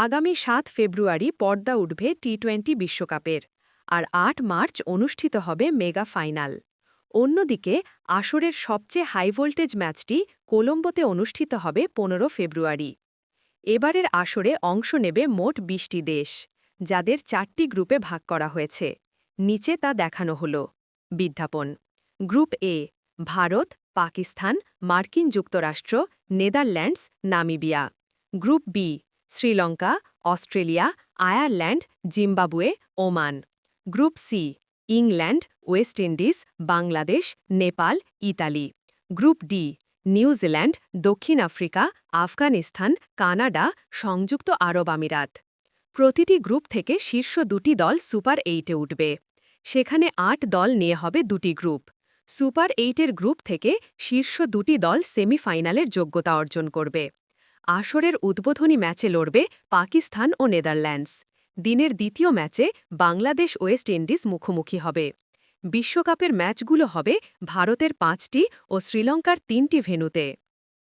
আগামী ৭ ফেব্রুয়ারি পর্দা উঠবে টি-20 বিশ্বকাপের, আর ৮ মার্চ অনুষ্ঠিত হবে মেগা ফাইনাল। অন্যদিকে আসরের সবচেয়ে হাই ভোল্টেজ ম্যাচটি কোলম্বোতে অনুষ্ঠিত হবে ১৫ ফেব্রুয়ারি। এবারের আসরে অংশ নেবে মোট ২০টি দেশ, যাদের ৪টি গ্রুপে ভাগ করা হয়েছে। নিচে তা দেখানো হল। বিজ্ঞাপন। গ্রুপ এ: ভারত, পাকিস্তান, মার্কিন যুক্তরাষ্ট্র, Netherlands, Namibia. Group B: Sri Lanka, Australia, Ireland, Zimbabwe, Oman. Group C: England, West Indies, Bangladesh, Nepal, Italy. Group D: New Zealand, দক্ষিণ আফ্রিকা, আফগানিস্তান, কানাডা, সংযুক্ত আরব আমিরাত। প্রতিটি গ্রুপ থেকে শীর্ষ ২টি দল সুপার ৮-এ উঠবে। সেখানে ৮ দল নিয়ে হবে ২টি গ্রুপ। সুপার ৮-এর গ্রুপ থেকে শীর্ষ ২টি দল সেমিফাইনালের যোগ্যতা অর্জন করবে। আসরের উদ্বোধনী ম্যাচে লড়বে পাকিস্তান ও নেদারল্যান্ডস। দিনের দ্বিতীয় ম্যাচে বাংলাদেশ ওয়েস্ট ইন্ডিজ মুখোমুখি হবে। বিশ্বকাপের ম্যাচগুলো হবে ভারতের ৫টি ও শ্রীলঙ্কার ৩টি ভেন্যুতে।